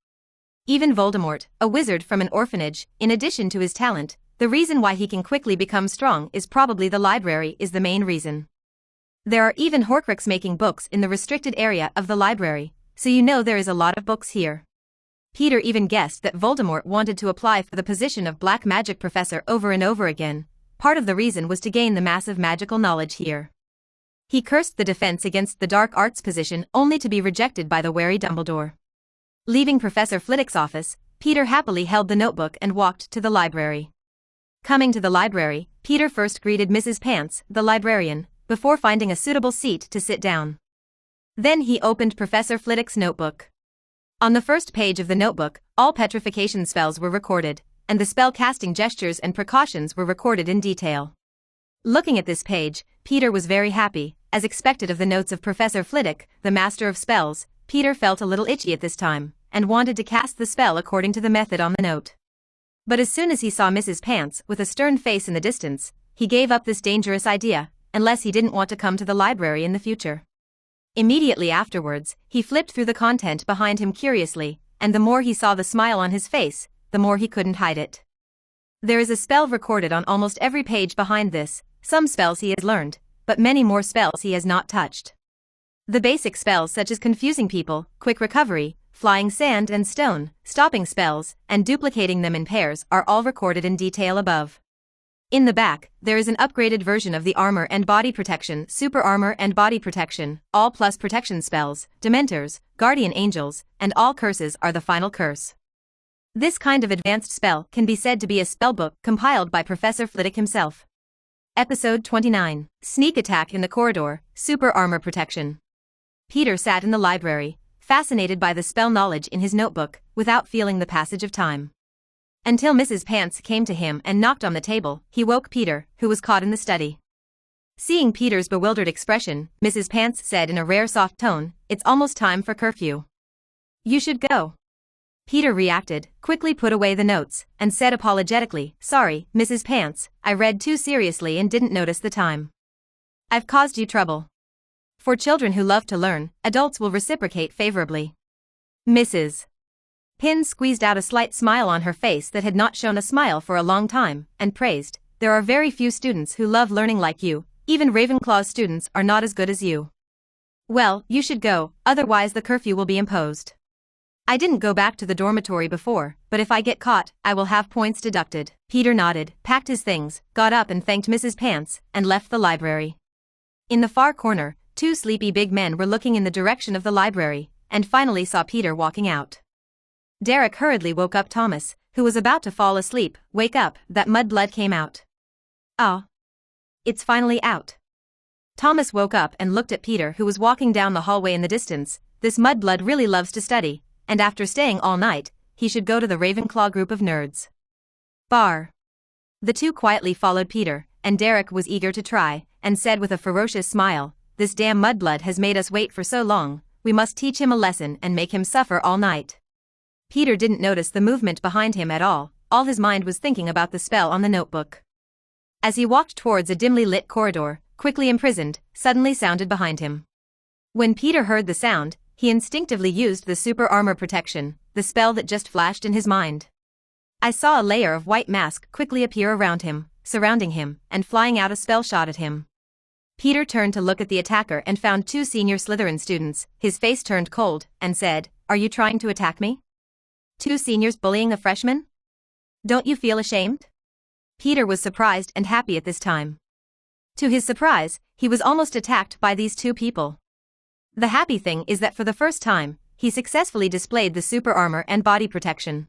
Even Voldemort, a wizard from an orphanage, in addition to his talent, the reason why he can quickly become strong is probably the library is the main reason. There are even Horcrux making books in the restricted area of the library, so you know there is a lot of books here. Peter even guessed that Voldemort wanted to apply for the position of black magic professor over and over again. Part of the reason was to gain the massive magical knowledge here. He cursed the defense against the dark arts position only to be rejected by the wary Dumbledore. Leaving Professor Flitwick's office, Peter happily held the notebook and walked to the library. Coming to the library, Peter first greeted Mrs. Pants, the librarian, before finding a suitable seat to sit down. Then he opened Professor Flitwick's notebook. On the first page of the notebook, all petrification spells were recorded, and the spell-casting gestures and precautions were recorded in detail. Looking at this page, Peter was very happy. As expected of the notes of Professor Flitwick, the master of spells, Peter felt a little itchy at this time, and wanted to cast the spell according to the method on the note. But as soon as he saw Mrs. Pants with a stern face in the distance, he gave up this dangerous idea, unless he didn't want to come to the library in the future. Immediately afterwards, he flipped through the content behind him curiously, and the more he saw the smile on his face, the more he couldn't hide it. There is a spell recorded on almost every page behind this, some spells he has learned, but many more spells he has not touched. The basic spells such as confusing people, quick recovery, flying sand and stone, stopping spells, and duplicating them in pairs are all recorded in detail above. In the back, there is an upgraded version of the armor and body protection, super armor and body protection, all plus protection spells, dementors, guardian angels, and all curses are the final curse. This kind of advanced spell can be said to be a spellbook compiled by Professor Flitwick himself. Episode 29, Sneak Attack in the Corridor, Super Armor Protection. Peter sat in the library, fascinated by the spell knowledge in his notebook, without feeling the passage of time. Until Mrs. Pants came to him and knocked on the table, he woke Peter, who was caught in the study. Seeing Peter's bewildered expression, Mrs. Pants said in a rare soft tone, "It's almost time for curfew. You should go." Peter reacted, quickly put away the notes, and said apologetically, "Sorry, Mrs. Pants, I read too seriously and didn't notice the time. I've caused you trouble." For children who love to learn, adults will reciprocate favorably. Mrs. Pins squeezed out a slight smile on her face that had not shown a smile for a long time, and praised, "There are very few students who love learning like you, even Ravenclaw's students are not as good as you. Well, you should go, otherwise the curfew will be imposed. I didn't go back to the dormitory before, but if I get caught, I will have points deducted." Peter nodded, packed his things, got up and thanked Mrs. Pants, and left the library. In the far corner, two sleepy big men were looking in the direction of the library, and finally saw Peter walking out. Derek hurriedly woke up Thomas, who was about to fall asleep. "Wake up, that mudblood came out." "Ah. It's finally out." Thomas woke up and looked at Peter, who was walking down the hallway in the distance. This mudblood really loves to study, and after staying all night, he should go to the Ravenclaw group of nerds. Bar. The two quietly followed Peter, and Derek was eager to try, and said with a ferocious smile, "This damn mudblood has made us wait for so long, we must teach him a lesson and make him suffer all night." Peter didn't notice the movement behind him at all his mind was thinking about the spell on the notebook. As he walked towards a dimly lit corridor, quickly imprisoned, suddenly sounded behind him. When Peter heard the sound, he instinctively used the super armor protection, the spell that just flashed in his mind. I saw a layer of white mask quickly appear around him, surrounding him, and flying out a spell shot at him. Peter turned to look at the attacker and found two senior Slytherin students. His face turned cold, and said, "Are you trying to attack me? Two seniors bullying a freshman? Don't you feel ashamed?" Peter was surprised and happy at this time. To his surprise, he was almost attacked by these two people. The happy thing is that for the first time, he successfully displayed the super armor and body protection.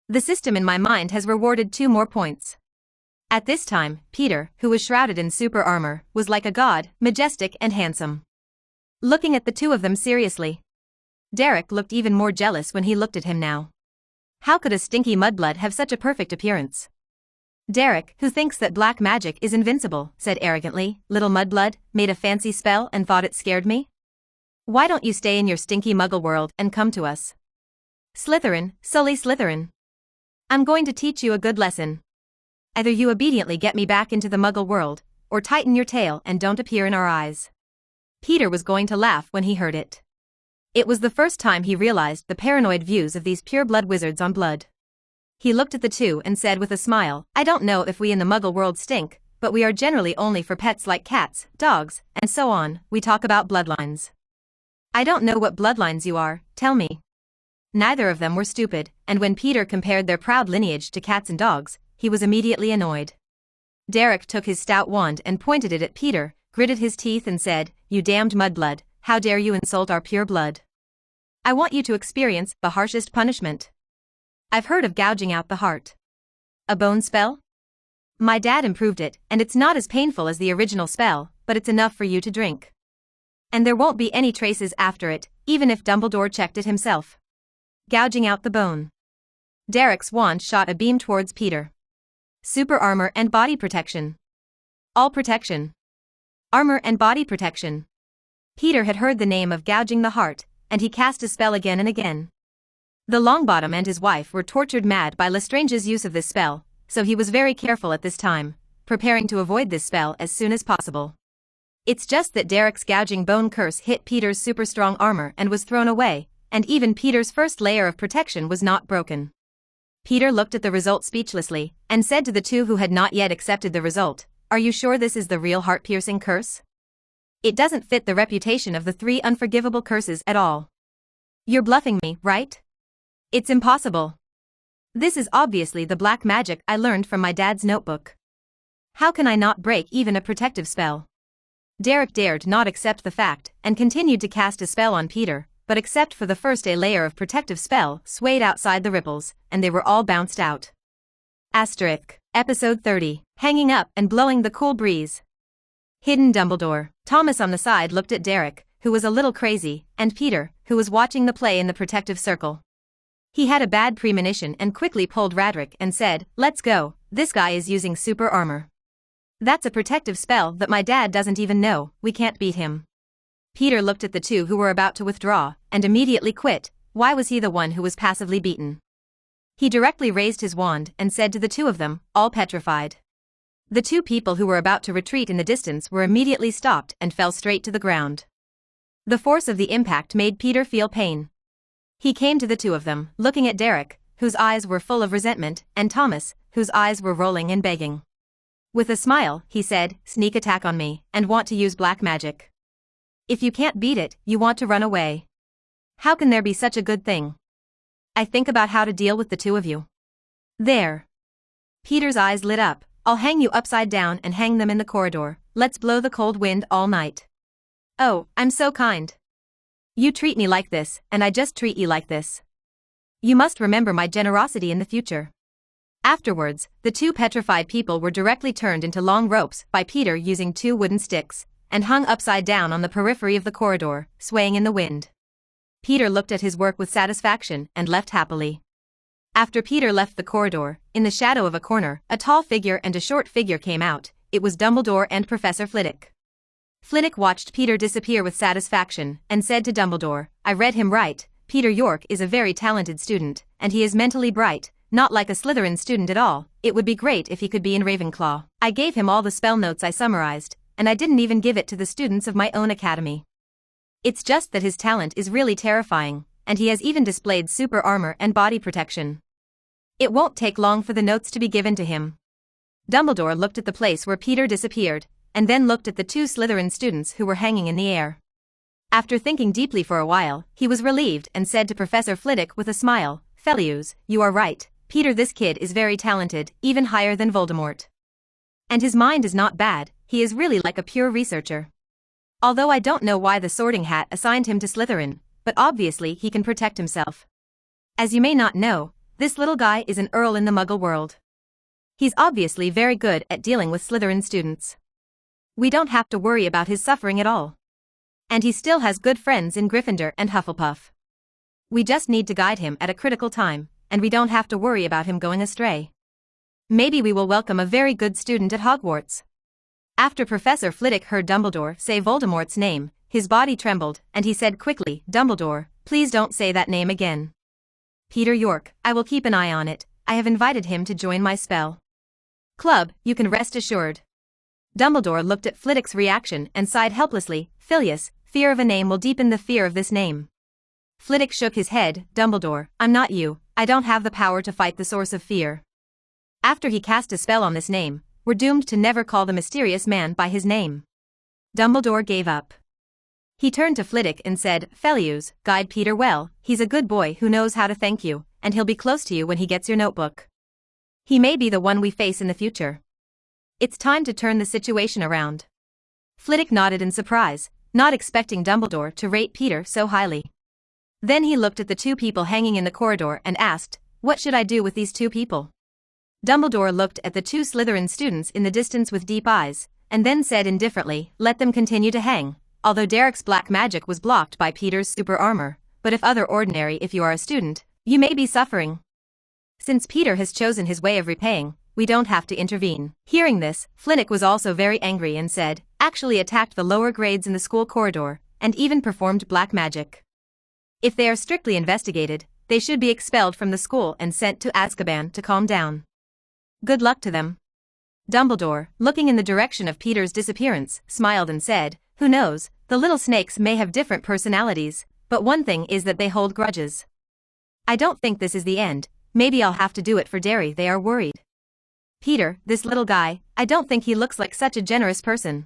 The system in my mind has rewarded 2 more points. At this time, Peter, who was shrouded in super armor, was like a god, majestic and handsome. Looking at the two of them seriously. Derek looked even more jealous when he looked at him now. How could a stinky mudblood have such a perfect appearance? Derek, who thinks that black magic is invincible, said arrogantly, "Little mudblood, made a fancy spell and thought it scared me? Why don't you stay in your stinky muggle world and come to us? Slytherin, Sully Slytherin. I'm going to teach you a good lesson. Either you obediently get me back into the muggle world, or tighten your tail and don't appear in our eyes." Peter was going to laugh when he heard it. It was the first time he realized the paranoid views of these pure-blood wizards on blood. He looked at the two and said with a smile, "I don't know if we in the muggle world stink, but we are generally only for pets like cats, dogs, and so on. We talk about bloodlines. I don't know what bloodlines you are, tell me." Neither of them were stupid, and when Peter compared their proud lineage to cats and dogs, he was immediately annoyed. Derek took his stout wand and pointed it at Peter, gritted his teeth and said, "You damned mudblood, how dare you insult our pure blood? I want you to experience the harshest punishment. I've heard of gouging out the heart. A bone spell? My dad improved it, and it's not as painful as the original spell, but it's enough for you to drink. And there won't be any traces after it, even if Dumbledore checked it himself. Gouging out the bone." Derek's wand shot a beam towards Peter. Super armor and body protection. All protection. Armor and body protection. Peter had heard the name of gouging the heart, and he cast a spell again and again. The Longbottom and his wife were tortured mad by Lestrange's use of this spell, so he was very careful at this time, preparing to avoid this spell as soon as possible. It's just that Derek's gouging bone curse hit Peter's super strong armor and was thrown away, and even Peter's first layer of protection was not broken. Peter looked at the result speechlessly, and said to the two who had not yet accepted the result, "Are you sure this is the real heart-piercing curse? It doesn't fit the reputation of the 3 unforgivable curses at all. You're bluffing me, right? It's impossible. This is obviously the black magic I learned from my dad's notebook. How can I not break even a protective spell?" Derek dared not accept the fact, and continued to cast a spell on Peter, but except for the first a layer of protective spell swayed outside the ripples, and they were all bounced out. Episode 30, Hanging Up and Blowing the Cool Breeze. Hidden Dumbledore. Thomas on the side looked at Derek, who was a little crazy, and Peter, who was watching the play in the protective circle. He had a bad premonition and quickly pulled Radric and said, "Let's go, this guy is using super armor. That's a protective spell that my dad doesn't even know, we can't beat him." Peter looked at the two who were about to withdraw, and immediately quit. Why was he the one who was passively beaten? He directly raised his wand and said to the two of them, all petrified. The 2 people who were about to retreat in the distance were immediately stopped and fell straight to the ground. The force of the impact made Peter feel pain. He came to the 2 of them, looking at Derek, whose eyes were full of resentment, and Thomas, whose eyes were rolling and begging. With a smile, he said, "Sneak attack on me, and want to use black magic. If you can't beat it, you want to run away. How can there be such a good thing? I think about how to deal with the 2 of you. There." Peter's eyes lit up. "I'll hang you upside down and hang them in the corridor. Let's blow the cold wind all night." "Oh, I'm so kind. You treat me like this, and I just treat you like this. You must remember my generosity in the future." Afterwards, the 2 petrified people were directly turned into long ropes by Peter using 2 wooden sticks, and hung upside down on the periphery of the corridor, swaying in the wind. Peter looked at his work with satisfaction and left happily. After Peter left the corridor, in the shadow of a corner, a tall figure and a short figure came out. It was Dumbledore and Professor Flitwick. Flitwick watched Peter disappear with satisfaction, and said to Dumbledore, "I read him right, Peter York is a very talented student, and he is mentally bright, not like a Slytherin student at all. It would be great if he could be in Ravenclaw. I gave him all the spell notes I summarized, and I didn't even give it to the students of my own academy. It's just that his talent is really terrifying, and he has even displayed super armor and body protection. It won't take long for the notes to be given to him." Dumbledore looked at the place where Peter disappeared, and then looked at the 2 Slytherin students who were hanging in the air. After thinking deeply for a while, he was relieved and said to Professor Flitwick with a smile, "Fellows, you are right, Peter, this kid is very talented, even higher than Voldemort. And his mind is not bad, he is really like a pure researcher. Although I don't know why the Sorting Hat assigned him to Slytherin, but obviously he can protect himself. As you may not know, This little guy is an earl in the Muggle world. He's obviously very good at dealing with Slytherin students. We don't have to worry about his suffering at all. And he still has good friends in Gryffindor and Hufflepuff. We just need to guide him at a critical time, and we don't have to worry about him going astray. Maybe we will welcome a very good student at Hogwarts. After Professor Flitwick heard Dumbledore say Voldemort's name, his body trembled, and he said quickly, "Dumbledore, please don't say that name again." "Peter York, I will keep an eye on it. I have invited him to join my spell club, you can rest assured." Dumbledore looked at Flitwick's reaction and sighed helplessly. "Filius, fear of a name will deepen the fear of this name." Flitwick shook his head. "Dumbledore, I'm not you, I don't have the power to fight the source of fear. After he cast a spell on this name, we're doomed to never call the mysterious man by his name." Dumbledore gave up. He turned to Flitwick and said, "Felius, guide Peter well, he's a good boy who knows how to thank you, and he'll be close to you when he gets your notebook. He may be the one we face in the future. It's time to turn the situation around." Flitwick nodded in surprise, not expecting Dumbledore to rate Peter so highly. Then he looked at the two people hanging in the corridor and asked, "What should I do with these two people?" Dumbledore looked at the two Slytherin students in the distance with deep eyes, and then said indifferently, "Let them continue to hang, although Derek's black magic was blocked by Peter's super armor, but if you are a student, you may be suffering. Since Peter has chosen his way of repaying, we don't have to intervene." Hearing this, Flitwick was also very angry and said, "Actually attacked the lower grades in the school corridor, and even performed black magic. If they are strictly investigated, they should be expelled from the school and sent to Azkaban to calm down. Good luck to them." Dumbledore, looking in the direction of Peter's disappearance, smiled and said, "Who knows, the little snakes may have different personalities, but one thing is that they hold grudges. I don't think this is the end, maybe I'll have to do it for Derry. They are worried. Peter, this little guy, I don't think he looks like such a generous person.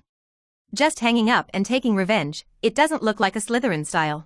Just hanging up and taking revenge, it doesn't look like a Slytherin style."